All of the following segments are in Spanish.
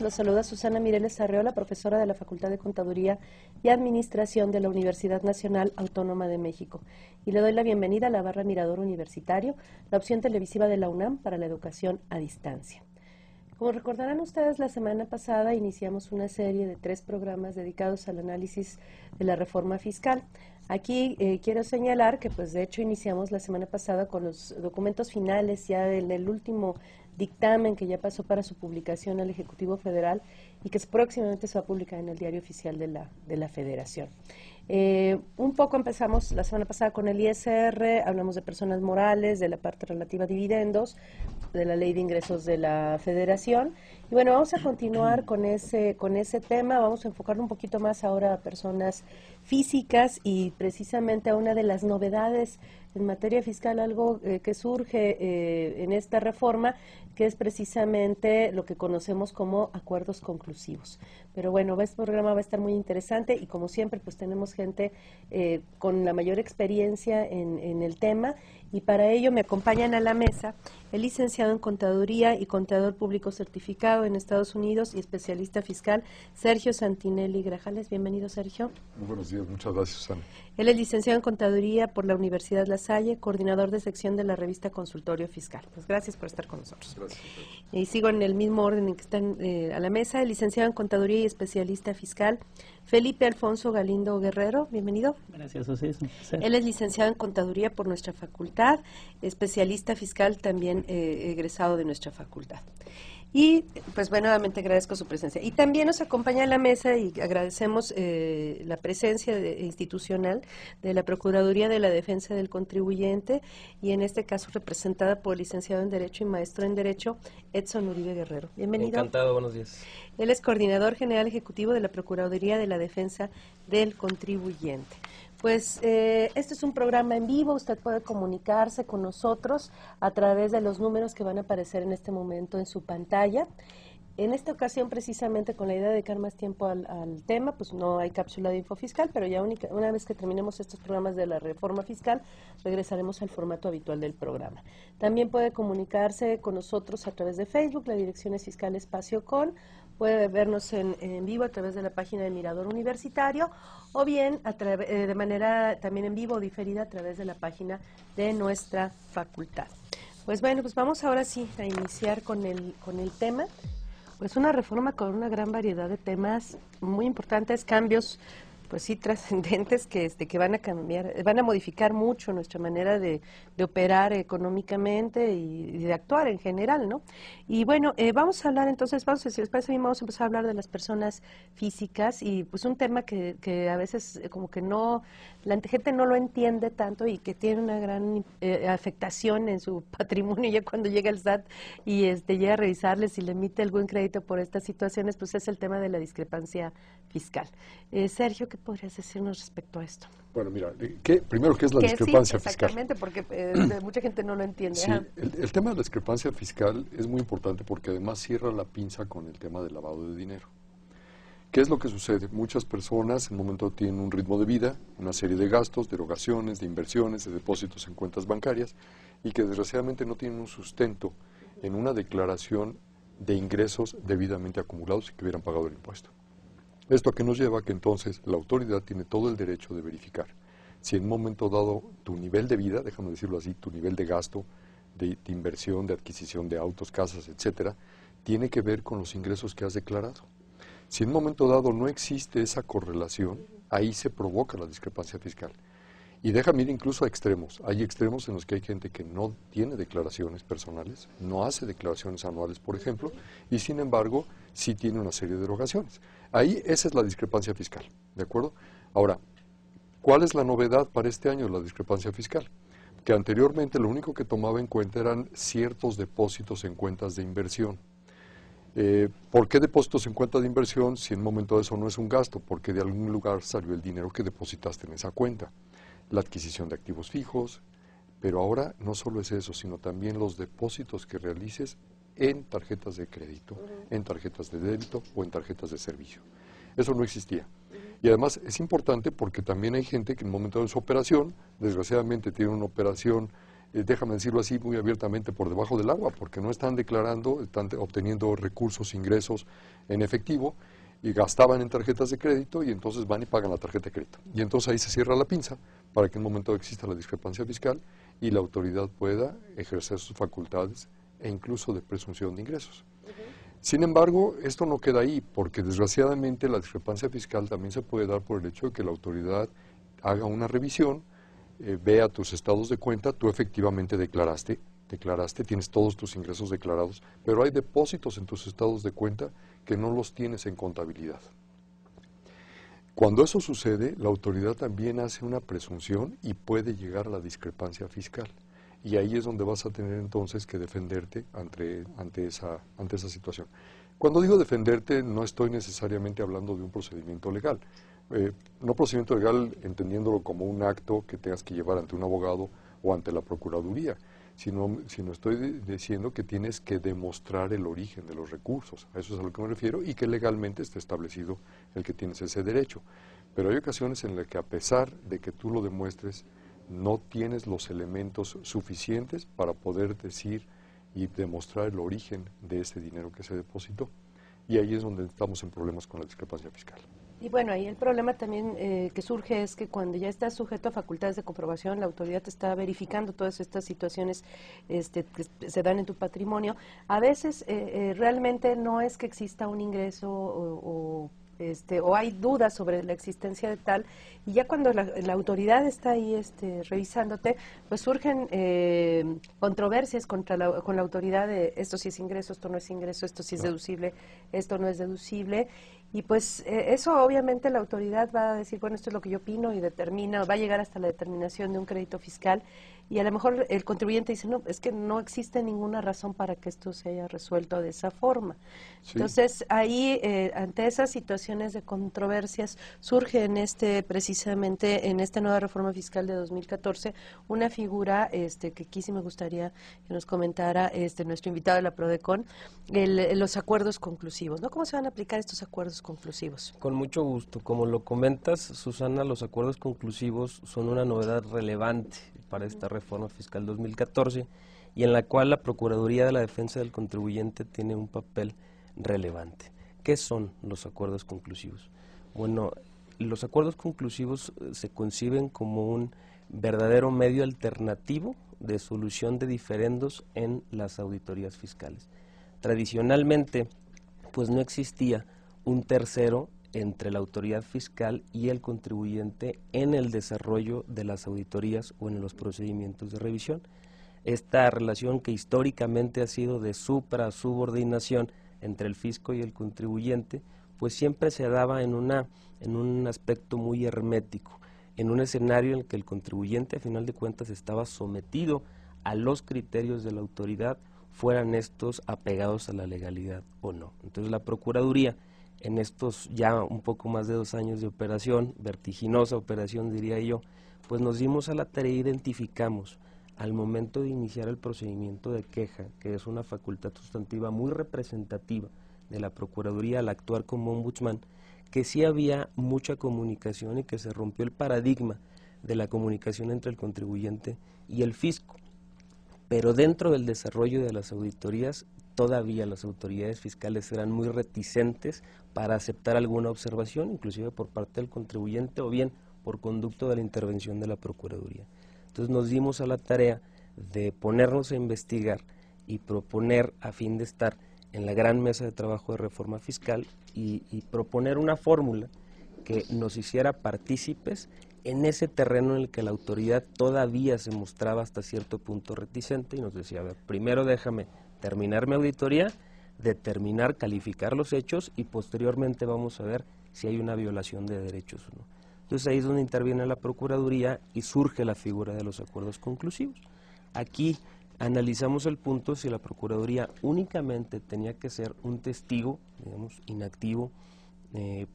Los saluda Susana Mireles Arreola, profesora de la Facultad de Contaduría y Administración de la Universidad Nacional Autónoma de México. Y le doy la bienvenida a la barra Mirador Universitario, la opción televisiva de la UNAM para la educación a distancia. Como recordarán ustedes, la semana pasada iniciamos una serie de 3 programas dedicados al análisis de la reforma fiscal. Aquí quiero señalar que, pues, de hecho, iniciamos la semana pasada con los documentos finales ya del último dictamen que ya pasó para su publicación al Ejecutivo Federal y que próximamente se va a publicar en el Diario Oficial de la Federación. Un poco empezamos la semana pasada con el ISR, hablamos de personas morales, de la parte relativa a dividendos, de la Ley de Ingresos de la Federación. Y bueno, vamos a continuar con ese tema, vamos a enfocarlo un poquito más ahora a personas físicas y precisamente a una de las novedades en materia fiscal, algo que surge en esta reforma, que es precisamente lo que conocemos como acuerdos conclusivos. Pero bueno, este programa va a estar muy interesante y como siempre, pues tenemos gente con la mayor experiencia en el tema y para ello me acompañan a la mesa el licenciado en Contaduría y Contador Público Certificado en Estados Unidos y especialista fiscal, Sergio Santinelli Grajales. Bienvenido, Sergio. Muy buenos días, muchas gracias, Susana. Él es licenciado en Contaduría por la Universidad La Salle, coordinador de sección de la revista Consultorio Fiscal. Pues gracias por estar con nosotros. Gracias. Y sigo en el mismo orden en que están a la mesa, el licenciado en Contaduría y especialista fiscal, Felipe Alfonso Galindo Guerrero. Bienvenido. Gracias, José. Es un placer. Él es licenciado en Contaduría por nuestra facultad, especialista fiscal también egresado de nuestra facultad. Y pues bueno, nuevamente agradezco su presencia. Y también nos acompaña a la mesa y agradecemos la presencia institucional de la Procuraduría de la Defensa del Contribuyente y en este caso representada por el licenciado en Derecho y maestro en Derecho, Edson Uribe Guerrero. Bienvenido. Encantado, buenos días. Él es coordinador general ejecutivo de la Procuraduría de la Defensa del Contribuyente. Pues este es un programa en vivo, usted puede comunicarse con nosotros a través de los números que van a aparecer en este momento en su pantalla. En esta ocasión, precisamente con la idea de dedicar más tiempo al tema, pues no hay cápsula de info fiscal, pero ya una vez que terminemos estos programas de la reforma fiscal, regresaremos al formato habitual del programa. También puede comunicarse con nosotros a través de Facebook, la dirección es Fiscal Espacio Con, puede vernos en vivo a través de la página de Mirador Universitario o bien de manera también en vivo o diferida a través de la página de nuestra facultad. Pues bueno, pues vamos ahora sí a iniciar con el tema. Pues una reforma con una gran variedad de temas muy importantes, cambios pues sí trascendentes que van a cambiar, van a modificar mucho nuestra manera de operar económicamente y de actuar en general, ¿no? Y bueno, vamos a hablar entonces, si les parece bien, vamos a empezar a hablar de las personas físicas y pues un tema que a veces como que no, la gente no lo entiende tanto y que tiene una gran afectación en su patrimonio ya cuando llega el SAT y llega a revisarles y le emite algún crédito por estas situaciones, pues es el tema de la discrepancia fiscal. Sergio, ¿qué podrías decirnos respecto a esto? Bueno, mira, primero, ¿qué es la discrepancia fiscal? Exactamente, porque mucha gente no lo entiende. Sí, el tema de la discrepancia fiscal es muy importante porque además cierra la pinza con el tema del lavado de dinero. ¿Qué es lo que sucede? Muchas personas en un momento tienen un ritmo de vida, una serie de gastos, de erogaciones, de inversiones, de depósitos en cuentas bancarias y que desgraciadamente no tienen un sustento en una declaración de ingresos debidamente acumulados y que hubieran pagado el impuesto. ¿Esto a qué nos lleva? Que entonces la autoridad tiene todo el derecho de verificar si en un momento dado tu nivel de vida, déjame decirlo así, tu nivel de gasto, de inversión, de adquisición de autos, casas, etcétera, tiene que ver con los ingresos que has declarado. Si en un momento dado no existe esa correlación, ahí se provoca la discrepancia fiscal. Y déjame ir incluso a extremos. Hay extremos en los que hay gente que no tiene declaraciones personales, no hace declaraciones anuales, por ejemplo, y sin embargo sí tiene una serie de erogaciones. Ahí esa es la discrepancia fiscal, ¿de acuerdo? Ahora, ¿cuál es la novedad para este año de la discrepancia fiscal? Que anteriormente lo único que tomaba en cuenta eran ciertos depósitos en cuentas de inversión. ¿Por qué depósitos en cuenta de inversión si en un momento de eso no es un gasto? Porque de algún lugar salió el dinero que depositaste en esa cuenta. La adquisición de activos fijos, pero ahora no solo es eso, sino también los depósitos que realices en tarjetas de crédito, en tarjetas de débito o en tarjetas de servicio. Eso no existía. Y además es importante porque también hay gente que en el momento de su operación, desgraciadamente tiene una operación déjame decirlo así muy abiertamente, por debajo del agua, porque no están declarando, están obteniendo recursos, ingresos en efectivo, y gastaban en tarjetas de crédito y entonces van y pagan la tarjeta de crédito. Y entonces ahí se cierra la pinza para que en un momento exista la discrepancia fiscal y la autoridad pueda ejercer sus facultades e incluso de presunción de ingresos. Sin embargo, esto no queda ahí, porque desgraciadamente la discrepancia fiscal también se puede dar por el hecho de que la autoridad haga una revisión, vea tus estados de cuenta, tú efectivamente declaraste, tienes todos tus ingresos declarados, pero hay depósitos en tus estados de cuenta que no los tienes en contabilidad. Cuando eso sucede, la autoridad también hace una presunción y puede llegar a la discrepancia fiscal. Y ahí es donde vas a tener entonces que defenderte ante esa situación. Cuando digo defenderte, no estoy necesariamente hablando de un procedimiento legal. No procedimiento legal entendiéndolo como un acto que tengas que llevar ante un abogado o ante la Procuraduría, sino estoy diciendo que tienes que demostrar el origen de los recursos. A eso es a lo que me refiero, y que legalmente está establecido el que tienes ese derecho. Pero hay ocasiones en las que, a pesar de que tú lo demuestres, no tienes los elementos suficientes para poder decir y demostrar el origen de ese dinero que se depositó. Y ahí es donde estamos en problemas con la discrepancia fiscal. Y bueno, ahí el problema también que surge es que cuando ya estás sujeto a facultades de comprobación, la autoridad te está verificando todas estas situaciones que se dan en tu patrimonio. A veces realmente no es que exista un ingreso o hay dudas sobre la existencia de tal, y ya cuando la autoridad está ahí revisándote, pues surgen controversias con la autoridad de esto sí es ingreso, esto no es ingreso, esto sí es deducible, esto no es deducible, y pues eso obviamente la autoridad va a decir, bueno, esto es lo que yo opino, y va a llegar hasta la determinación de un crédito fiscal, y a lo mejor el contribuyente dice, no, es que no existe ninguna razón para que esto se haya resuelto de esa forma. Sí. Entonces, ahí, ante esas situaciones de controversias, surge precisamente en esta nueva reforma fiscal de 2014, una figura que aquí sí me gustaría que nos comentara nuestro invitado de la PRODECON, los acuerdos conclusivos, ¿no? ¿Cómo se van a aplicar estos acuerdos conclusivos? Con mucho gusto. Como lo comentas, Susana, los acuerdos conclusivos son una novedad relevante para esta reforma fiscal 2014 y en la cual la Procuraduría de la Defensa del Contribuyente tiene un papel relevante. ¿Qué son los acuerdos conclusivos? Bueno, los acuerdos conclusivos se conciben como un verdadero medio alternativo de solución de diferendos en las auditorías fiscales. Tradicionalmente, pues no existía un tercero entre la autoridad fiscal y el contribuyente en el desarrollo de las auditorías o en los procedimientos de revisión. Esta relación, que históricamente ha sido de supra-subordinación entre el fisco y el contribuyente, pues siempre se daba en un aspecto muy hermético, en un escenario en el que el contribuyente a final de cuentas estaba sometido a los criterios de la autoridad, fueran estos apegados a la legalidad o no. Entonces la Procuraduría, en estos ya un poco más de 2 años de operación, vertiginosa operación diría yo, pues nos dimos a la tarea e identificamos al momento de iniciar el procedimiento de queja, que es una facultad sustantiva muy representativa de la Procuraduría al actuar como ombudsman, que sí había mucha comunicación y que se rompió el paradigma de la comunicación entre el contribuyente y el fisco. Pero dentro del desarrollo de las auditorías, todavía las autoridades fiscales eran muy reticentes para aceptar alguna observación, inclusive por parte del contribuyente o bien por conducto de la intervención de la Procuraduría. Entonces nos dimos a la tarea de ponernos a investigar y proponer, a fin de estar en la gran mesa de trabajo de reforma fiscal, y proponer una fórmula que nos hiciera partícipes en ese terreno en el que la autoridad todavía se mostraba hasta cierto punto reticente y nos decía, a ver, primero déjame terminar mi auditoría, determinar, calificar los hechos y posteriormente vamos a ver si hay una violación de derechos o no. Entonces ahí es donde interviene la Procuraduría y surge la figura de los acuerdos conclusivos. Aquí analizamos el punto si la Procuraduría únicamente tenía que ser un testigo, digamos, inactivo,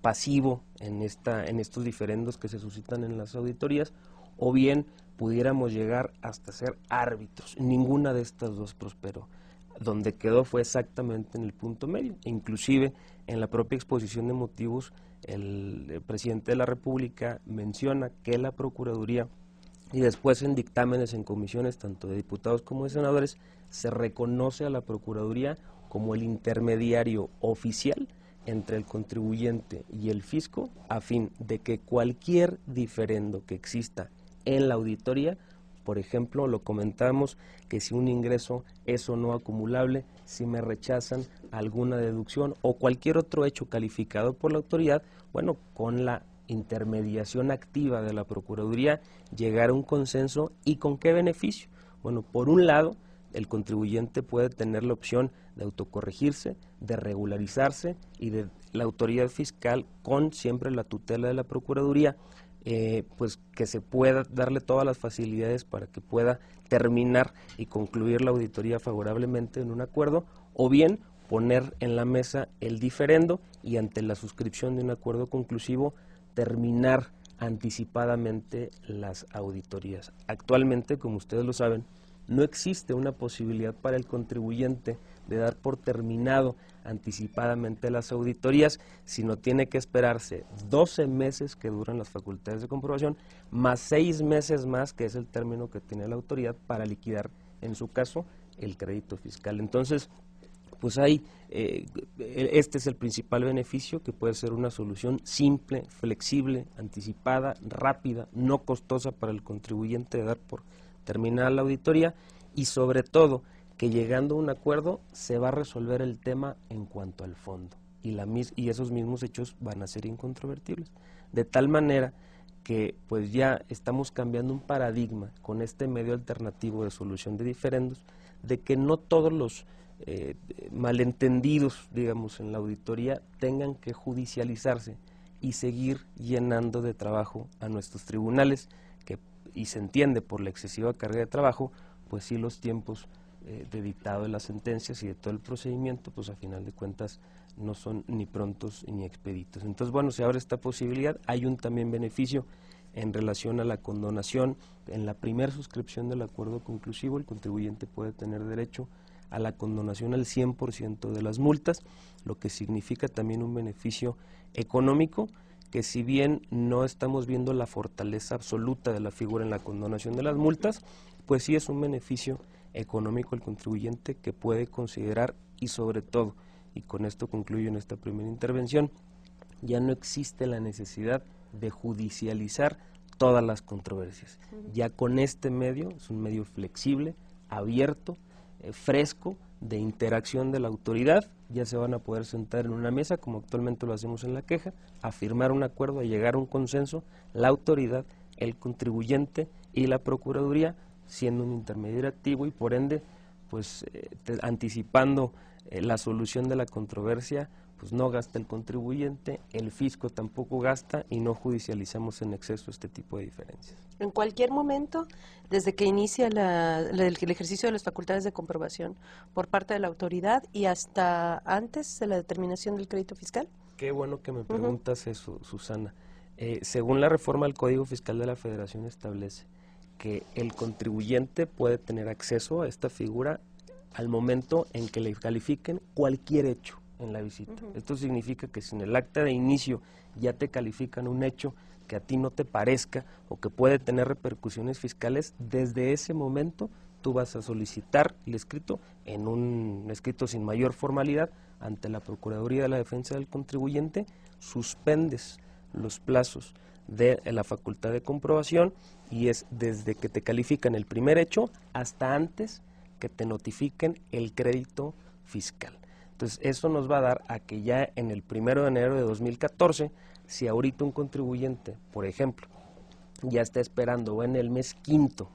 pasivo en estos diferendos que se suscitan en las auditorías, o bien pudiéramos llegar hasta ser árbitros. Ninguna de estas dos prosperó. Donde quedó fue exactamente en el punto medio. Inclusive en la propia exposición de motivos el presidente de la República menciona que la Procuraduría y después en dictámenes en comisiones, tanto de diputados como de senadores, se reconoce a la Procuraduría como el intermediario oficial entre el contribuyente y el fisco, a fin de que cualquier diferendo que exista en la auditoría, por ejemplo, lo comentamos, que si un ingreso es o no acumulable, si me rechazan alguna deducción o cualquier otro hecho calificado por la autoridad, bueno, con la intermediación activa de la Procuraduría, llegar a un consenso. ¿Y con qué beneficio? Bueno, por un lado, el contribuyente puede tener la opción de autocorregirse, de regularizarse, y de la autoridad fiscal, con siempre la tutela de la Procuraduría, pues que se pueda darle todas las facilidades para que pueda terminar y concluir la auditoría favorablemente en un acuerdo, o bien poner en la mesa el diferendo y ante la suscripción de un acuerdo conclusivo terminar anticipadamente las auditorías. Actualmente, como ustedes lo saben, no existe una posibilidad para el contribuyente de dar por terminado anticipadamente las auditorías, sino tiene que esperarse 12 meses que duran las facultades de comprobación, más 6 meses más, que es el término que tiene la autoridad para liquidar, en su caso, el crédito fiscal. Entonces, pues ahí, este es el principal beneficio, que puede ser una solución simple, flexible, anticipada, rápida, no costosa para el contribuyente de dar por terminar la auditoría, y sobre todo que llegando a un acuerdo se va a resolver el tema en cuanto al fondo, y esos mismos hechos van a ser incontrovertibles, de tal manera que pues ya estamos cambiando un paradigma con este medio alternativo de solución de diferendos, de que no todos los malentendidos, digamos, en la auditoría tengan que judicializarse y seguir llenando de trabajo a nuestros tribunales, y se entiende por la excesiva carga de trabajo, pues sí, los tiempos de dictado de las sentencias y de todo el procedimiento, pues a final de cuentas no son ni prontos ni expeditos. Entonces, bueno, se abre esta posibilidad. Hay un también beneficio en relación a la condonación. En la primera suscripción del acuerdo conclusivo, el contribuyente puede tener derecho a la condonación al 100% de las multas, lo que significa también un beneficio económico, que si bien no estamos viendo la fortaleza absoluta de la figura en la condonación de las multas, pues sí es un beneficio económico el contribuyente que puede considerar, y sobre todo, y con esto concluyo en esta primera intervención, ya no existe la necesidad de judicializar todas las controversias. Ya con este medio, es un medio flexible, abierto, fresco, de interacción de la autoridad, ya se van a poder sentar en una mesa, como actualmente lo hacemos en la queja, a firmar un acuerdo, a llegar a un consenso, la autoridad, el contribuyente y la Procuraduría, siendo un intermediario activo, y por ende, pues anticipando la solución de la controversia, pues no gasta el contribuyente, el fisco tampoco gasta, y no judicializamos en exceso este tipo de diferencias. En cualquier momento, desde que inicia el ejercicio de las facultades de comprobación por parte de la autoridad y hasta antes de la determinación del crédito fiscal. Qué bueno que me preguntas eso, Susana. Según la reforma al Código Fiscal de la Federación, establece que el contribuyente puede tener acceso a esta figura al momento en que le califiquen cualquier hecho en la visita. Esto significa que si en el acta de inicio ya te califican un hecho que a ti no te parezca o que puede tener repercusiones fiscales, desde ese momento tú vas a solicitar el escrito, en un escrito sin mayor formalidad, ante la Procuraduría de la Defensa del Contribuyente, suspendes los plazos de la facultad de comprobación, y es desde que te califican el primer hecho hasta antes que te notifiquen el crédito fiscal. Entonces, eso nos va a dar a que ya en el 1 de enero de 2014, si ahorita un contribuyente, por ejemplo, ya está esperando, o en el mes quinto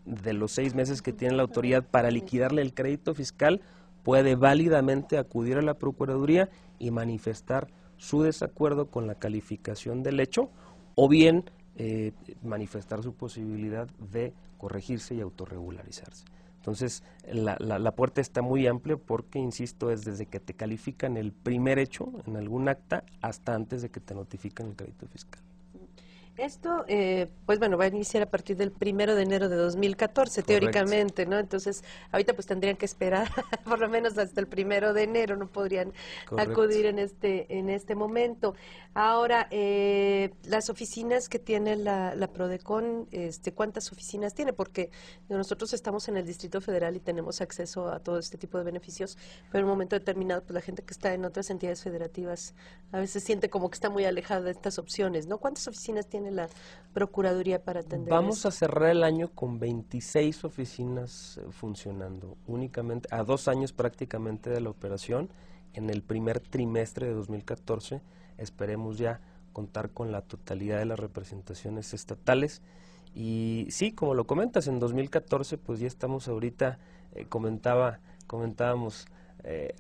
de los 6 meses que tiene la autoridad para liquidarle el crédito fiscal, puede válidamente acudir a la Procuraduría y manifestar su desacuerdo con la calificación del hecho, o bien manifestar su posibilidad de corregirse y autorregularizarse. Entonces, la puerta está muy amplia porque, insisto, es desde que te califican el primer hecho en algún acta hasta antes de que te notifican el crédito fiscal. Esto, pues bueno, va a iniciar a partir del 1 de enero de 2014, Correcto. teóricamente, ¿no? Entonces, ahorita pues tendrían que esperar por lo menos hasta el 1 de enero, no podrían Correcto. acudir en este momento. Ahora, las oficinas que tiene la Prodecon, ¿cuántas oficinas tiene? Porque nosotros estamos en el Distrito Federal y tenemos acceso a todo este tipo de beneficios, pero en un momento determinado, pues la gente que está en otras entidades federativas a veces siente como que está muy alejada de estas opciones, ¿no? ¿Cuántas oficinas tiene la Procuraduría para atender Vamos esto? a cerrar el año con 26 oficinas funcionando, únicamente a 2 años prácticamente de la operación. En el primer trimestre de 2014 esperemos ya contar con la totalidad de las representaciones estatales. Y sí, como lo comentas, en 2014 pues ya estamos ahorita, comentábamos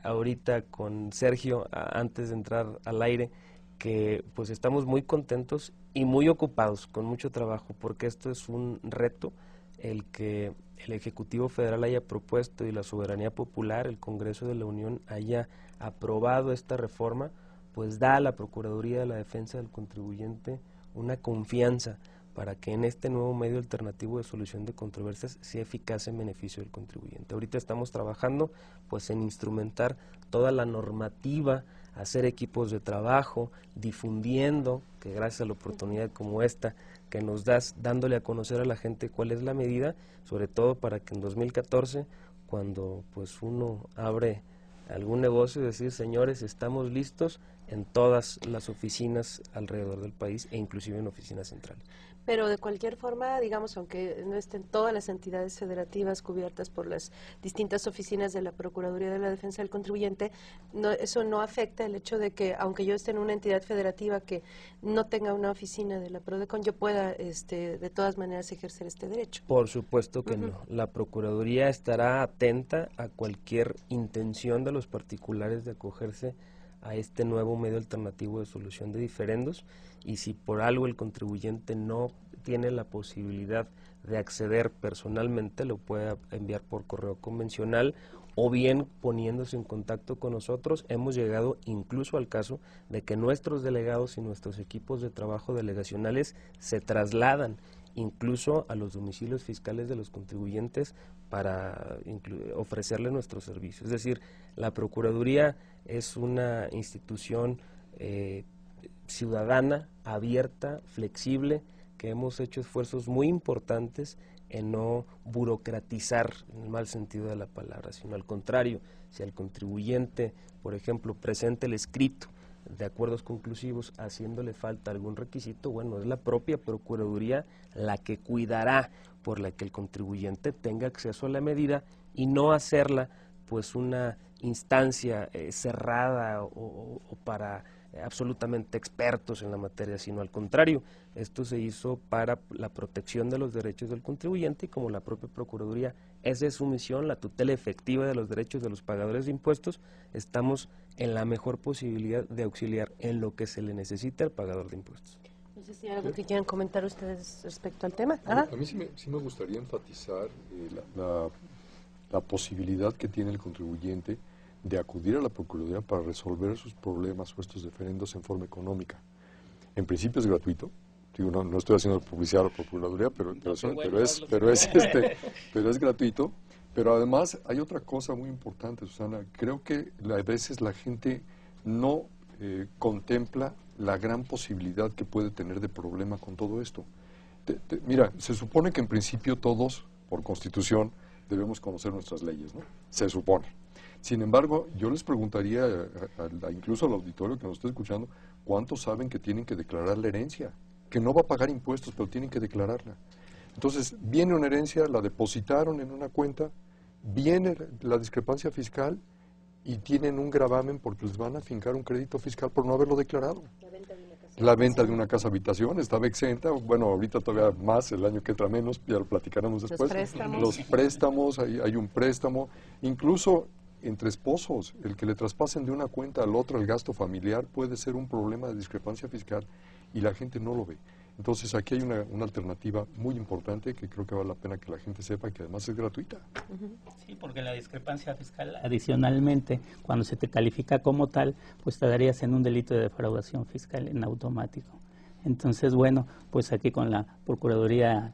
ahorita con Sergio antes de entrar al aire, que pues estamos muy contentos y muy ocupados, con mucho trabajo, porque esto es un reto, el que el Ejecutivo Federal haya propuesto y la soberanía popular, el Congreso de la Unión haya aprobado esta reforma, pues da a la Procuraduría de la Defensa del Contribuyente una confianza para que en este nuevo medio alternativo de solución de controversias sea eficaz en beneficio del contribuyente. Ahorita estamos trabajando pues en instrumentar toda la normativa, hacer equipos de trabajo, difundiendo, que gracias a la oportunidad como esta que nos das, dándole a conocer a la gente cuál es la medida, sobre todo para que en 2014, cuando pues uno abre algún negocio, decir, señores, estamos listos en todas las oficinas alrededor del país e inclusive en oficinas centrales. Pero de cualquier forma, digamos, aunque no estén todas las entidades federativas cubiertas por las distintas oficinas de la Procuraduría de la Defensa del Contribuyente, eso no afecta el hecho de que, aunque yo esté en una entidad federativa que no tenga una oficina de la Prodecon, yo pueda, de todas maneras, ejercer este derecho. Por supuesto que no. La Procuraduría estará atenta a cualquier intención de los particulares de acogerse a este nuevo medio alternativo de solución de diferendos, y si por algo el contribuyente no tiene la posibilidad de acceder personalmente, lo puede enviar por correo convencional o bien poniéndose en contacto con nosotros. Hemos llegado incluso al caso de que nuestros delegados y nuestros equipos de trabajo delegacionales se trasladan incluso a los domicilios fiscales de los contribuyentes para ofrecerle nuestros servicios. Es decir, la Procuraduría es una institución ciudadana, abierta, flexible, que hemos hecho esfuerzos muy importantes en no burocratizar en el mal sentido de la palabra, sino al contrario, si al contribuyente, por ejemplo, presenta el escrito de acuerdos conclusivos, haciéndole falta algún requisito, bueno, es la propia Procuraduría la que cuidará por la que el contribuyente tenga acceso a la medida y no hacerla pues una instancia cerrada o para absolutamente expertos en la materia, sino al contrario, esto se hizo para la protección de los derechos del contribuyente y como la propia Procuraduría, esa es su misión, la tutela efectiva de los derechos de los pagadores de impuestos, estamos en la mejor posibilidad de auxiliar en lo que se le necesita al pagador de impuestos. No sé si hay algo que quieran comentar ustedes respecto al tema. A mí sí me gustaría enfatizar la posibilidad que tiene el contribuyente de acudir a la Procuraduría para resolver sus problemas o estos diferendos en forma económica. En principio es gratuito. Digo, no estoy haciendo publicidad a la Procuraduría, pero es gratuito. Pero además hay otra cosa muy importante, Susana. Creo que a veces la gente no contempla la gran posibilidad que puede tener de problema con todo esto. Mira, se supone que en principio todos, por Constitución, debemos conocer nuestras leyes, ¿no? Se supone. Sin embargo, yo les preguntaría, incluso al auditorio que nos está escuchando, ¿cuántos saben que tienen que declarar la herencia? Que no va a pagar impuestos, pero tienen que declararla. Entonces, viene una herencia, la depositaron en una cuenta, viene la discrepancia fiscal y tienen un gravamen porque les van a fincar un crédito fiscal por no haberlo declarado. La venta de una casa habitación estaba exenta, bueno, ahorita todavía más, el año que entra menos, ya lo platicaremos después. Los préstamos, hay un préstamo, incluso entre esposos, el que le traspasen de una cuenta al otro el gasto familiar puede ser un problema de discrepancia fiscal y la gente no lo ve. Entonces aquí hay una alternativa muy importante que creo que vale la pena que la gente sepa que además es gratuita. Sí, porque la discrepancia fiscal adicionalmente, cuando se te califica como tal, pues te darías en un delito de defraudación fiscal en automático. Entonces, bueno, pues aquí con la Procuraduría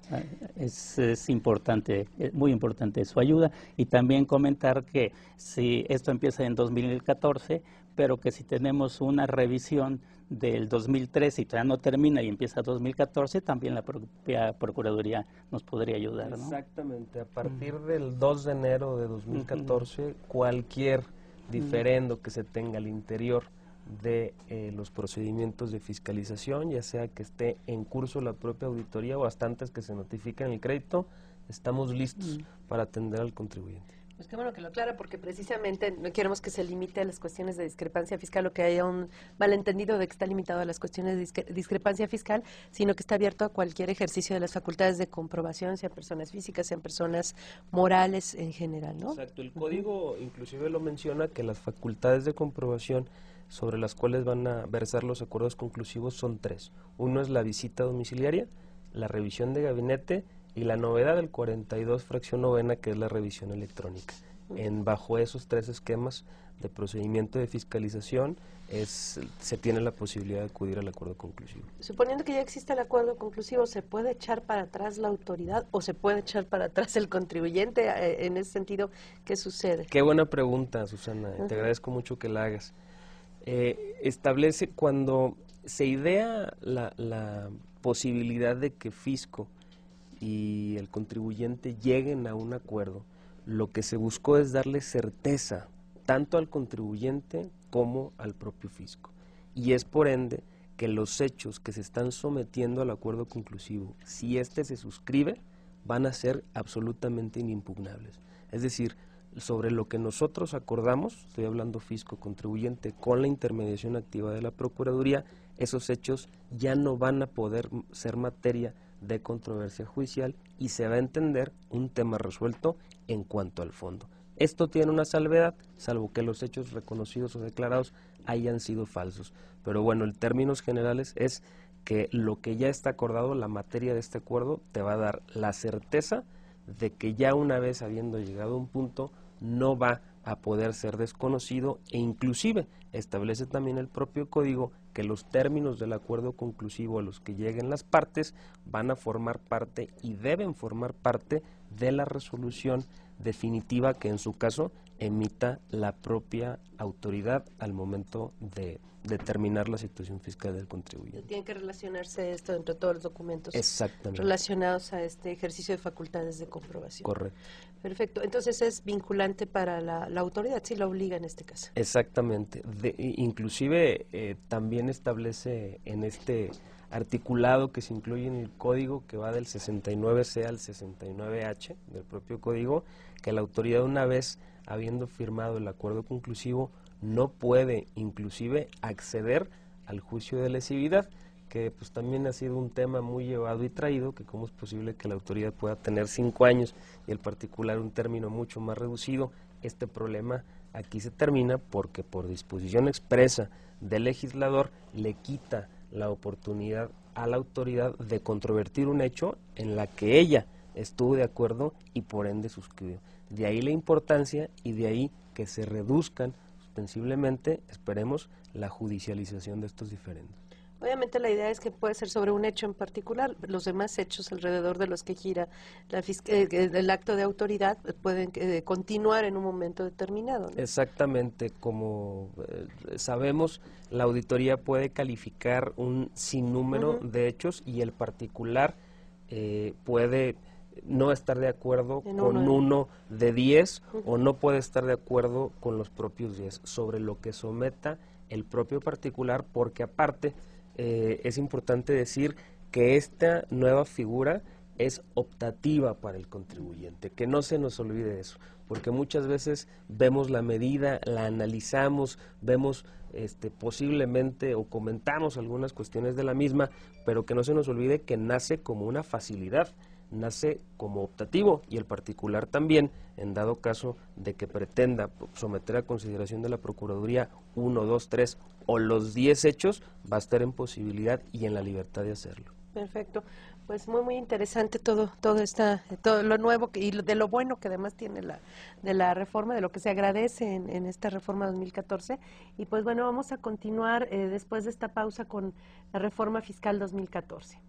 es importante, muy importante su ayuda, y también comentar que si esto empieza en 2014, pero que si tenemos una revisión del 2013 y todavía no termina y empieza 2014, también la propia Procuraduría nos podría ayudar, ¿no? Exactamente, a partir del 2 de enero de 2014, cualquier diferendo que se tenga al interior de los procedimientos de fiscalización, ya sea que esté en curso la propia auditoría o hasta antes que se notifique en el crédito, estamos listos para atender al contribuyente. Pues qué bueno que lo aclara, porque precisamente no queremos que se limite a las cuestiones de discrepancia fiscal o que haya un malentendido de que está limitado a las cuestiones de discrepancia fiscal, sino que está abierto a cualquier ejercicio de las facultades de comprobación, sean personas físicas, sean personas morales en general, ¿no? Exacto, el código inclusive lo menciona que las facultades de comprobación sobre las cuales van a versar los acuerdos conclusivos son 3. Uno es la visita domiciliaria, la revisión de gabinete y la novedad del 42 fracción novena, que es la revisión electrónica. Bajo esos 3 esquemas de procedimiento de fiscalización se tiene la posibilidad de acudir al acuerdo conclusivo. Suponiendo que ya existe el acuerdo conclusivo, ¿se puede echar para atrás la autoridad o se puede echar para atrás el contribuyente? En ese sentido, ¿qué sucede? Qué buena pregunta, Susana, te agradezco mucho que la hagas. Establece cuando se idea la posibilidad de que Fisco y el contribuyente lleguen a un acuerdo, lo que se buscó es darle certeza tanto al contribuyente como al propio Fisco. Y es por ende que los hechos que se están sometiendo al acuerdo conclusivo, si éste se suscribe, van a ser absolutamente inimpugnables. Es decir, sobre lo que nosotros acordamos, estoy hablando Fisco, contribuyente, con la intermediación activa de la Procuraduría, esos hechos ya no van a poder ser materia de controversia judicial y se va a entender un tema resuelto en cuanto al fondo. Esto tiene una salvedad, salvo que los hechos reconocidos o declarados hayan sido falsos. Pero bueno, en términos generales es que lo que ya está acordado, la materia de este acuerdo, te va a dar la certeza de que ya una vez habiendo llegado a un punto, no va a poder ser desconocido, e inclusive establece también el propio código que los términos del acuerdo conclusivo a los que lleguen las partes van a formar parte y deben formar parte de la resolución definitiva que en su caso emita la propia autoridad al momento de determinar la situación fiscal del contribuyente. Tiene que relacionarse esto entre todos los documentos Exactamente. relacionados a este ejercicio de facultades de comprobación. Correcto. Perfecto. Entonces es vinculante para la autoridad, sí la obliga en este caso. Exactamente. Inclusive también establece en este articulado que se incluye en el código, que va del 69C al 69H del propio código, que la autoridad, una vez habiendo firmado el acuerdo conclusivo, no puede inclusive acceder al juicio de lesividad, que pues también ha sido un tema muy llevado y traído, que cómo es posible que la autoridad pueda tener 5 años y el particular un término mucho más reducido. Este problema aquí se termina porque por disposición expresa del legislador le quita la oportunidad a la autoridad de controvertir un hecho en la que ella estuvo de acuerdo y por ende suscribió. De ahí la importancia y de ahí que se reduzcan ostensiblemente, esperemos, la judicialización de estos diferendos. Obviamente la idea es que puede ser sobre un hecho en particular, los demás hechos alrededor de los que gira el acto de autoridad pueden continuar en un momento determinado, ¿no? Exactamente, como sabemos, la auditoría puede calificar un sinnúmero de hechos y el particular puede no estar de acuerdo con uno de 10 o no puede estar de acuerdo con los propios 10 sobre lo que someta el propio particular, porque aparte es importante decir que esta nueva figura es optativa para el contribuyente, que no se nos olvide eso, porque muchas veces vemos la medida, la analizamos, vemos posiblemente o comentamos algunas cuestiones de la misma, pero que no se nos olvide que nace como una facilidad, nace como optativo y el particular también, en dado caso de que pretenda someter a consideración de la Procuraduría 1, 2, 3 o los 10 hechos, va a estar en posibilidad y en la libertad de hacerlo. Perfecto. Pues muy interesante todo lo nuevo y de lo bueno que además tiene de la reforma, de lo que se agradece en esta reforma 2014. Y pues bueno, vamos a continuar después de esta pausa con la reforma fiscal 2014.